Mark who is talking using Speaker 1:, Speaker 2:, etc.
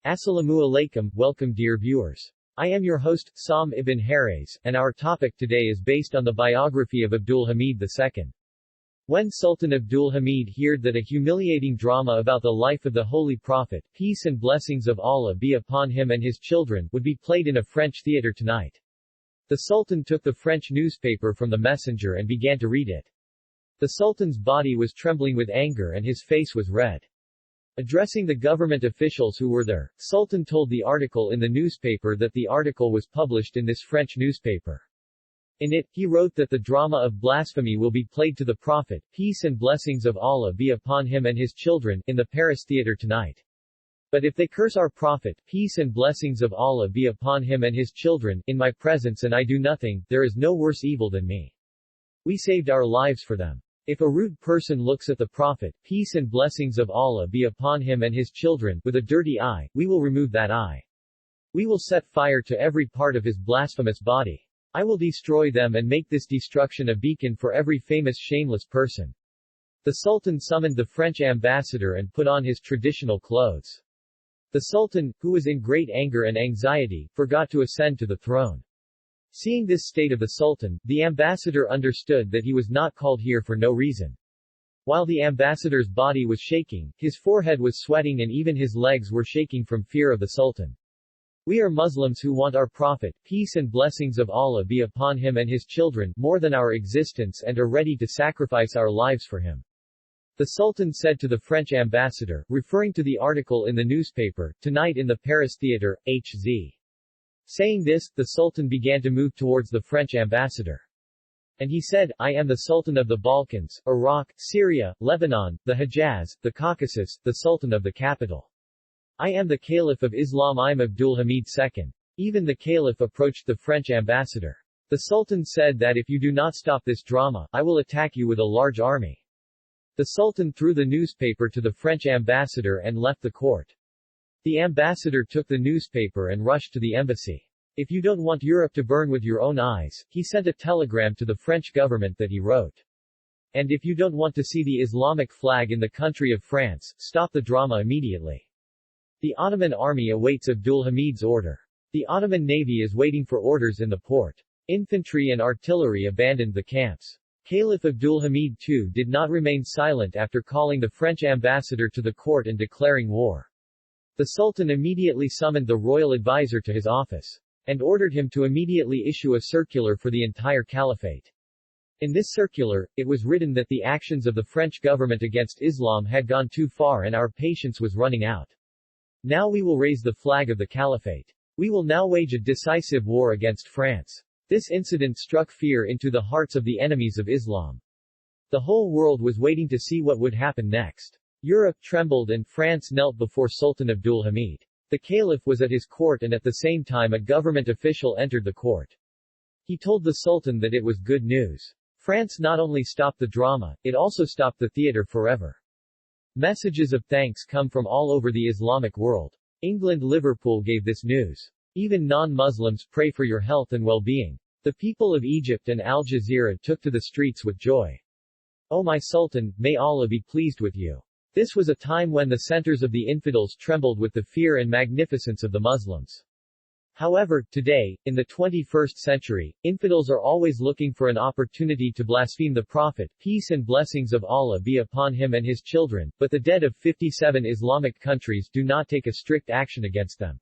Speaker 1: Assalamu alaikum, welcome dear viewers. I am your host, Sam ibn Haris, and our topic today is based on the biography of Abdulhamid II. When Sultan Abdulhamid heard that a humiliating drama about the life of the Holy Prophet, peace and blessings of Allah be upon him and his children, would be played in a French theater tonight, the Sultan took the French newspaper from the messenger and began to read it. The Sultan's body was trembling with anger and his face was red. Addressing the government officials who were there, Sultan told the article in the newspaper that the article was published in this French newspaper. In it, he wrote that the drama of blasphemy will be played to the Prophet, peace and blessings of Allah be upon him and his children, in the Paris theater tonight. But if they curse our Prophet, peace and blessings of Allah be upon him and his children, in my presence and I do nothing, there is no worse evil than me. We saved our lives for them. If a rude person looks at the Prophet, peace and blessings of Allah be upon him and his children, with a dirty eye, we will remove that eye. We will set fire to every part of his blasphemous body. I will destroy them and make this destruction a beacon for every famous shameless person. The Sultan summoned the French ambassador and put on his traditional clothes. The Sultan, who was in great anger and anxiety, forgot to ascend to the throne. Seeing this state of the Sultan, the ambassador understood that he was not called here for no reason. While the ambassador's body was shaking, his forehead was sweating and even his legs were shaking from fear of the Sultan. We are Muslims who want our Prophet, peace and blessings of Allah be upon him and his children, more than our existence and are ready to sacrifice our lives for him. The Sultan said to the French ambassador, referring to the article in the newspaper, tonight in the Paris theater, Hz. Saying this, the Sultan began to move towards the French ambassador. And he said, I am the Sultan of the Balkans, Iraq, Syria, Lebanon, the Hejaz, the Caucasus, the Sultan of the capital. I am the Caliph of Islam. I'm Abdulhamid II. Even the Caliph approached the French ambassador. The Sultan said that if you do not stop this drama, I will attack you with a large army. The Sultan threw the newspaper to the French ambassador and left the court. The ambassador took the newspaper and rushed to the embassy. If you don't want Europe to burn with your own eyes, he sent a telegram to the French government that he wrote. And if you don't want to see the Islamic flag in the country of France, stop the drama immediately. The Ottoman army awaits Abdulhamid's order. The Ottoman navy is waiting for orders in the port. Infantry and artillery abandoned the camps. Caliph Abdulhamid II did not remain silent after calling the French ambassador to the court and declaring war. The Sultan immediately summoned the royal advisor to his office, and ordered him to immediately issue a circular for the entire caliphate. In this circular, it was written that the actions of the French government against Islam had gone too far and our patience was running out. Now we will raise the flag of the caliphate. We will now wage a decisive war against France. This incident struck fear into the hearts of the enemies of Islam. The whole world was waiting to see what would happen next. Europe trembled and France knelt before Sultan Abdulhamid. The Caliph was at his court and at the same time a government official entered the court. He told the Sultan that it was good news. France not only stopped the drama, it also stopped the theater forever. Messages of thanks come from all over the Islamic world. England Liverpool gave this news. Even non-Muslims pray for your health and well-being. The people of Egypt and Al Jazeera took to the streets with joy. O my Sultan, may Allah be pleased with you. This was a time when the centers of the infidels trembled with the fear and magnificence of the Muslims. However, today, in the 21st century, infidels are always looking for an opportunity to blaspheme the Prophet, peace and blessings of Allah be upon him and his children, but the dead of 57 Islamic countries do not take a strict action against them.